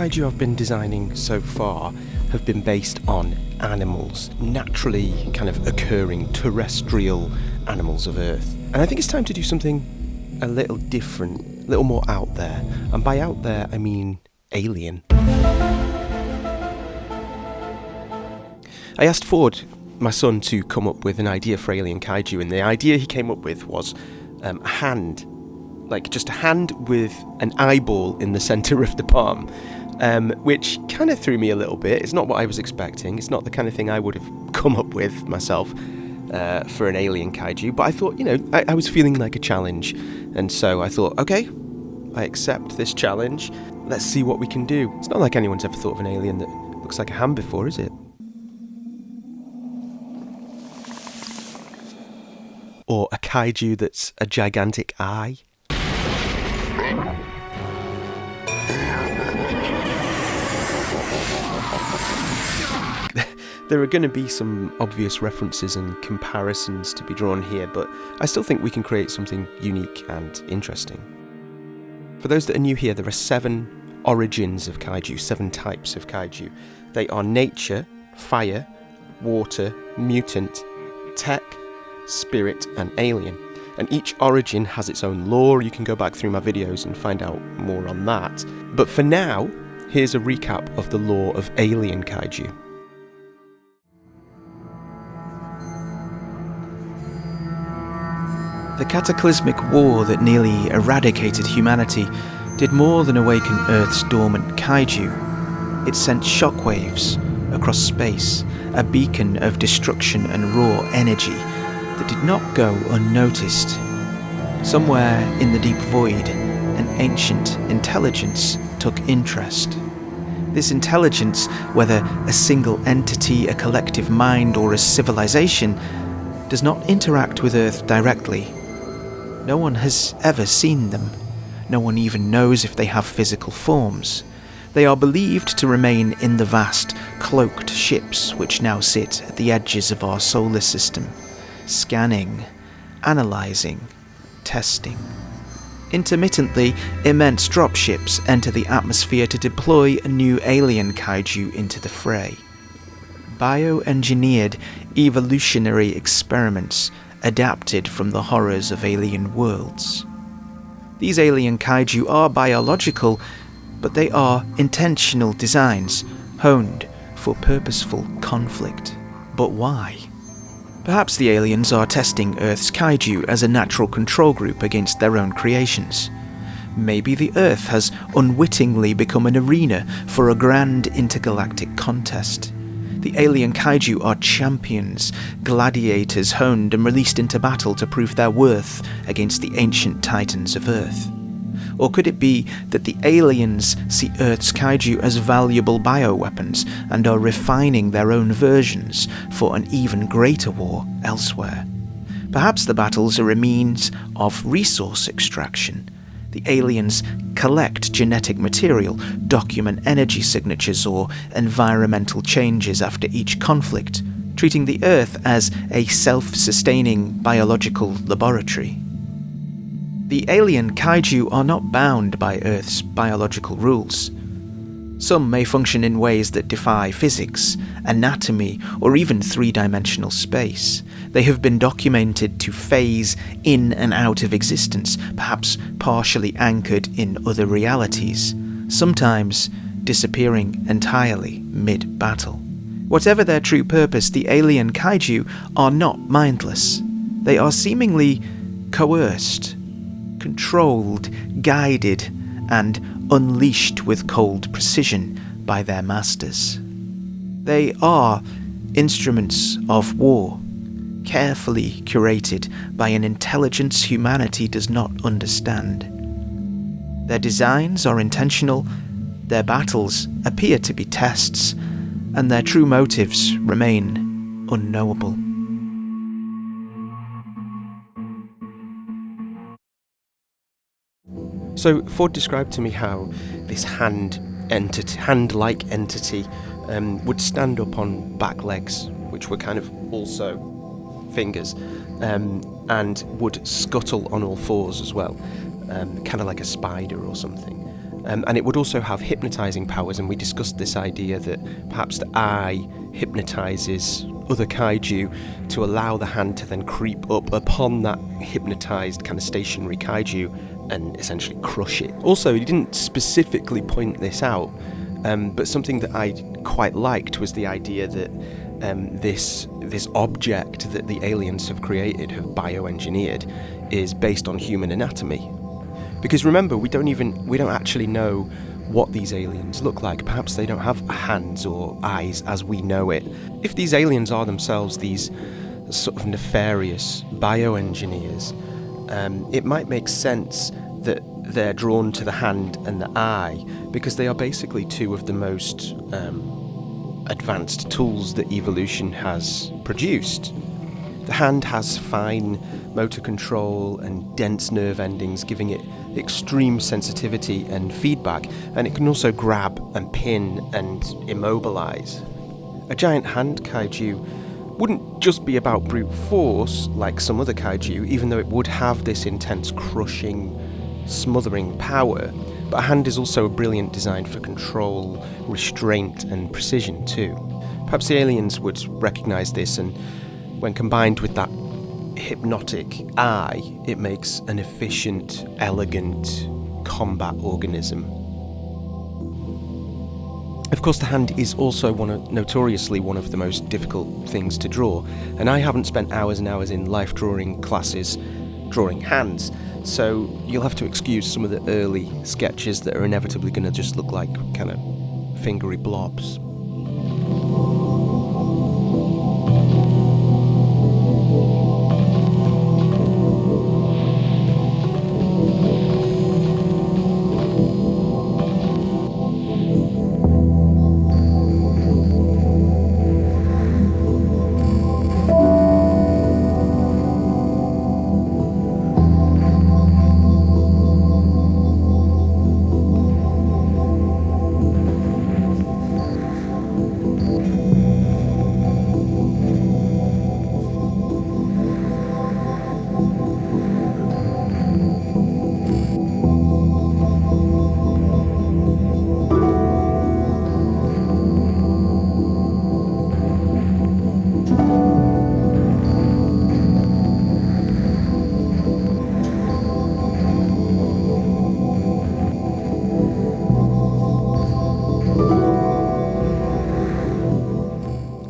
kaiju I've been designing so far have been based on animals, naturally kind of occurring terrestrial animals of Earth. And I think it's time to do something a little different, a little more out there. And by out there, I mean alien. I asked Ford, my son, to come up with an idea for alien kaiju, and the idea he came up with was a hand, like just a hand with an eyeball in the centre of the palm, which kind of threw me a little bit. It's not what I was expecting. It's not the kind of thing I would have come up with myself for an alien kaiju, but I thought, I was feeling like a challenge, and so I thought, okay, I accept this challenge. Let's see what we can do. It's not like anyone's ever thought of an alien that looks like a hand before, is it? Or a kaiju that's a gigantic eye. There are going to be some obvious references and comparisons to be drawn here, but I still think we can create something unique and interesting. For those that are new here, there are 7 origins of kaiju, 7 types of kaiju. They are nature, fire, water, mutant, tech, spirit, and alien. And each origin has its own lore. You can go back through my videos and find out more on that. But for now, here's a recap of the lore of alien kaiju. The cataclysmic war that nearly eradicated humanity did more than awaken Earth's dormant kaiju. It sent shockwaves across space, a beacon of destruction and raw energy that did not go unnoticed. Somewhere in the deep void, an ancient intelligence took interest. This intelligence, whether a single entity, a collective mind, or a civilization, does not interact with Earth directly. No one has ever seen them. No one even knows if they have physical forms. They are believed to remain in the vast, cloaked ships which now sit at the edges of our solar system, scanning, analysing, testing. Intermittently, immense dropships enter the atmosphere to deploy a new alien kaiju into the fray. Bioengineered evolutionary experiments adapted from the horrors of alien worlds. These alien kaiju are biological, but they are intentional designs, honed for purposeful conflict. But why? Perhaps the aliens are testing Earth's kaiju as a natural control group against their own creations. Maybe the Earth has unwittingly become an arena for a grand intergalactic contest. The alien kaiju are champions, gladiators honed and released into battle to prove their worth against the ancient titans of Earth. Or could it be that the aliens see Earth's kaiju as valuable bioweapons and are refining their own versions for an even greater war elsewhere? Perhaps the battles are a means of resource extraction. The aliens collect genetic material, document energy signatures or environmental changes after each conflict, treating the Earth as a self-sustaining biological laboratory. The alien kaiju are not bound by Earth's biological rules. Some may function in ways that defy physics, anatomy, or even three-dimensional space. They have been documented to phase in and out of existence, perhaps partially anchored in other realities, sometimes disappearing entirely mid-battle. Whatever their true purpose, the alien kaiju are not mindless. They are seemingly coerced, controlled, guided, and unleashed with cold precision by their masters. They are instruments of war, carefully curated by an intelligence humanity does not understand. Their designs are intentional, their battles appear to be tests, and their true motives remain unknowable. So Ford described to me how this hand-like entity would stand up on back legs, which were kind of also fingers, and would scuttle on all fours as well, kind of like a spider or something. And it would also have hypnotizing powers, and we discussed this idea that perhaps the eye hypnotizes other kaiju to allow the hand to then creep up upon that hypnotized kind of stationary kaiju and essentially crush it. Also, he didn't specifically point this out, but something that I quite liked was the idea that this object that the aliens have created, have bioengineered, is based on human anatomy. Because remember, we don't actually know what these aliens look like. Perhaps they don't have hands or eyes as we know it. If these aliens are themselves these sort of nefarious bioengineers, it might make sense that they're drawn to the hand and the eye, because they are basically two of the most advanced tools that evolution has produced. The hand has fine motor control and dense nerve endings, giving it extreme sensitivity and feedback, and it can also grab and pin and immobilize. A giant hand kaiju wouldn't just be about brute force like some other kaiju, even though it would have this intense crushing, smothering power, but a hand is also a brilliant design for control, restraint and precision too. Perhaps the aliens would recognize this, and when combined with that hypnotic eye, it makes an efficient, elegant combat organism. Of course, the hand is also notoriously one of the most difficult things to draw, and I haven't spent hours and hours in life drawing classes drawing hands, so you'll have to excuse some of the early sketches that are inevitably going to just look like kind of fingery blobs.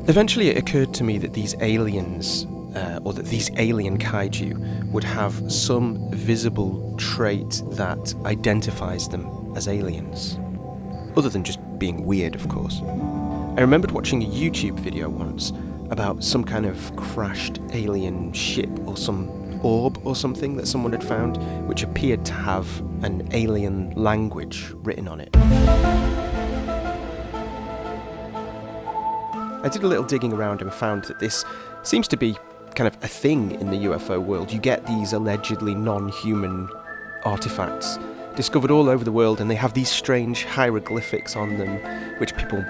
Eventually it occurred to me that these aliens, or that these alien kaiju, would have some visible trait that identifies them as aliens. Other than just being weird, of course. I remembered watching a YouTube video once about some kind of crashed alien ship or some orb or something that someone had found, which appeared to have an alien language written on it. I did a little digging around and found that this seems to be kind of a thing in the UFO world. You get these allegedly non-human artifacts discovered all over the world, and they have these strange hieroglyphics on them, which people,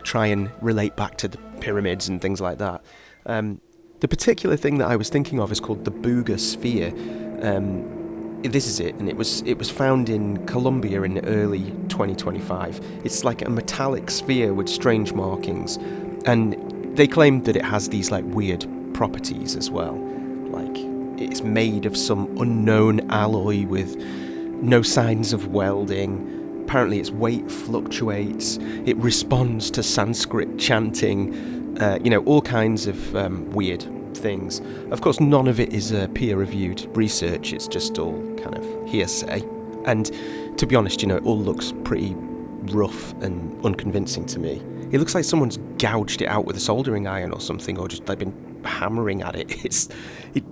try and relate back to the pyramids and things like that. The particular thing that I was thinking of is called the Booger Sphere. This is it, and it was found in Colombia in early 2025. It's like a metallic sphere with strange markings, and they claimed that it has these like weird properties as well. Like it's made of some unknown alloy with no signs of welding. Apparently its weight fluctuates. It responds to Sanskrit chanting. All kinds of weird things. Of course, none of it is peer-reviewed research. It's just all kind of hearsay. And to be honest, it all looks pretty rough and unconvincing to me. It looks like someone's gouged it out with a soldering iron or something, or just been hammering at it.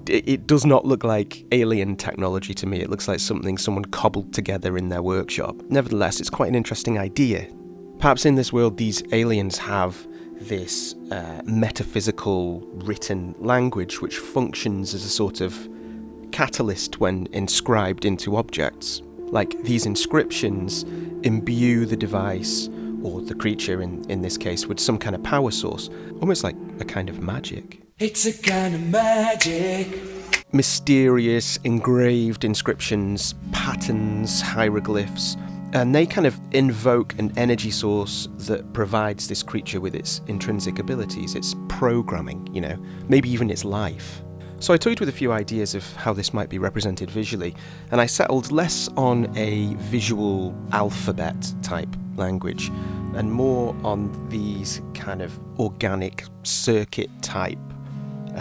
It does not look like alien technology to me. It looks like something someone cobbled together in their workshop. Nevertheless, it's quite an interesting idea. Perhaps in this world, these aliens have this metaphysical written language which functions as a sort of catalyst when inscribed into objects. Like these inscriptions imbue the device, or the creature in this case, with some kind of power source, almost like a kind of magic. It's a kind of magic. mysterious engraved inscriptions, patterns, hieroglyphs, and they kind of invoke an energy source that provides this creature with its intrinsic abilities, its programming, maybe even its life. So I toyed with a few ideas of how this might be represented visually, and I settled less on a visual alphabet type language and more on these kind of organic circuit type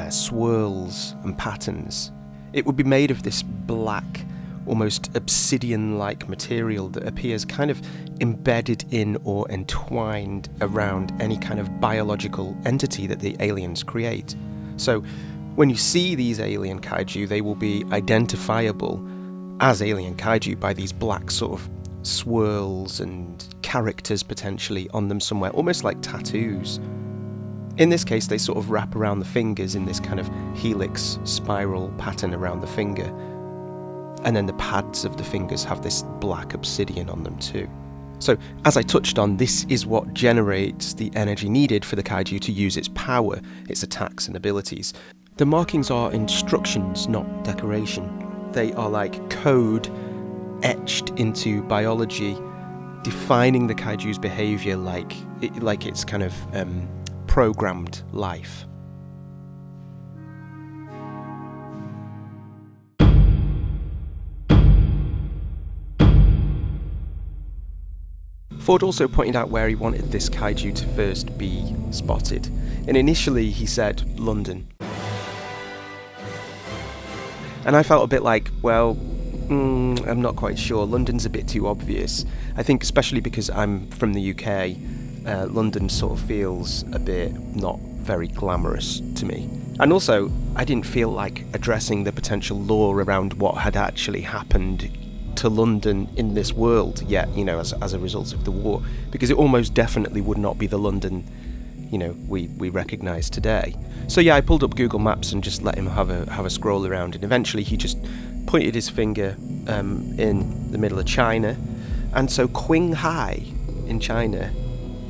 swirls and patterns. It would be made of this black, almost obsidian-like material that appears kind of embedded in or entwined around any kind of biological entity that the aliens create. So when you see these alien kaiju, they will be identifiable as alien kaiju by these black sort of swirls and characters potentially on them somewhere, almost like tattoos. In this case, they sort of wrap around the fingers in this kind of helix spiral pattern around the finger. And then the pads of the fingers have this black obsidian on them too. So, as I touched on, this is what generates the energy needed for the kaiju to use its power, its attacks and abilities. The markings are instructions, not decoration. They are like code etched into biology, defining the kaiju's behavior like it's kind of programmed life. Ford also pointed out where he wanted this kaiju to first be spotted, and initially he said London. And I felt a bit like, well, I'm not quite sure. London's a bit too obvious. I think especially because I'm from the UK, London sort of feels a bit not very glamorous to me. And also, I didn't feel like addressing the potential lore around what had actually happened to London in this world yet, as a result of the war, because it almost definitely would not be the London, we recognise today. So yeah, I pulled up Google Maps and just let him have a scroll around, and eventually he just pointed his finger in the middle of China, and so Qinghai in China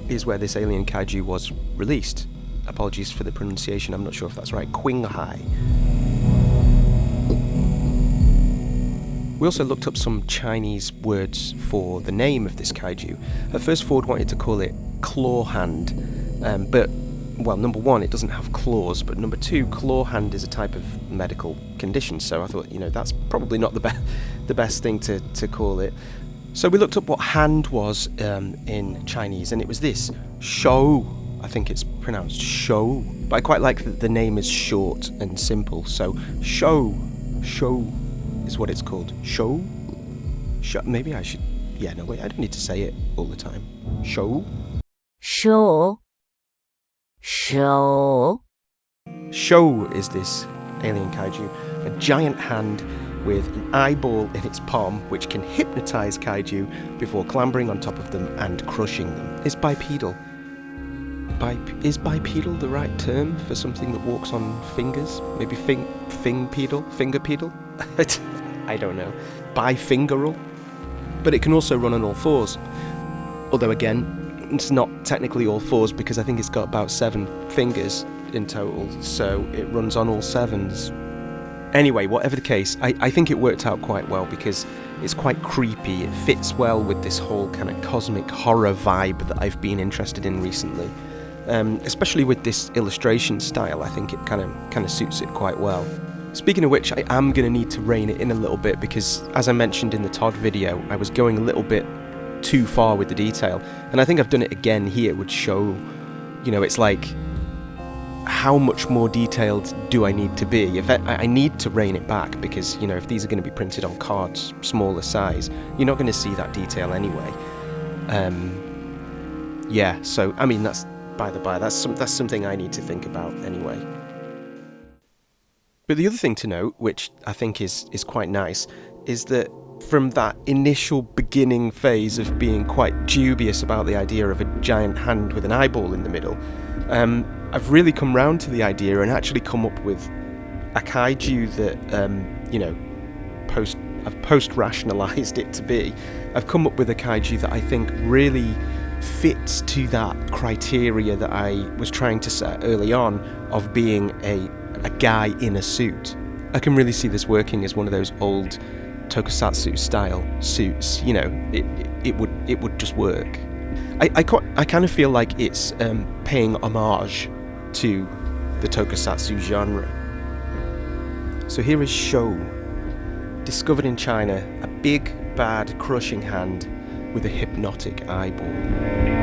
is where this alien kaiju was released. Apologies for the pronunciation, I'm not sure if that's right. Qinghai. We also looked up some Chinese words for the name of this kaiju. At first Ford wanted to call it claw hand, but, well, number one, it doesn't have claws, but number two, claw hand is a type of medical condition, so I thought, that's probably not the best thing to call it. So we looked up what hand was in Chinese, and it was this, Shǒu. I think it's pronounced Shǒu, but I quite like that the name is short and simple, so Shǒu is what it's called. Shǒu? Maybe I should... Yeah, no, wait, I don't need to say it all the time. Shǒu? Shǒu. Shǒu is this alien kaiju, a giant hand with an eyeball in its palm which can hypnotize kaiju before clambering on top of them and crushing them. It's bipedal. Is bipedal the right term for something that walks on fingers? Maybe fingerpedal? I don't know. Bifingeral? But it can also run on all fours. Although again, it's not technically all fours because I think it's got about 7 fingers in total, so it runs on all 7s. Anyway, whatever the case, I think it worked out quite well because it's quite creepy. It fits well with this whole kind of cosmic horror vibe that I've been interested in recently. Especially with this illustration style, I think it kind of suits it quite well. Speaking of which, I am going to need to rein it in a little bit because, as I mentioned in the Todd video, I was going a little bit too far with the detail, and I think I've done it again here, which show, it's like, how much more detailed do I need to be? If I need to rein it back because, if these are going to be printed on cards smaller size, you're not going to see that detail anyway. Yeah, so, I mean, that's by the by, that's something I need to think about anyway. But the other thing to note, which I think is quite nice, is that from that initial beginning phase of being quite dubious about the idea of a giant hand with an eyeball in the middle, I've really come round to the idea and actually come up with a kaiju that, I've post-rationalised it to be. I've come up with a kaiju that I think really fits to that criteria that I was trying to set early on of being a guy in a suit. I can really see this working as one of those old tokusatsu style suits. You know, it would just work. I kind of feel like it's paying homage to the tokusatsu genre. So here is Shǒu, discovered in China, a big, bad, crushing hand with a hypnotic eyeball.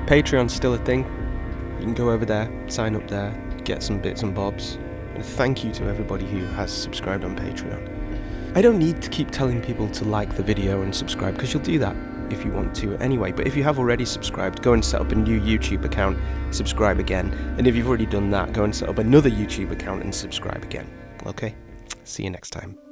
Patreon's still a thing. You can go over there, sign up there, get some bits and bobs. And thank you to everybody who has subscribed on Patreon. I don't need to keep telling people to like the video and subscribe, because you'll do that if you want to anyway. But if you have already subscribed, go and set up a new YouTube account, subscribe again. And if you've already done that, go and set up another YouTube account and subscribe again. Okay? See you next time.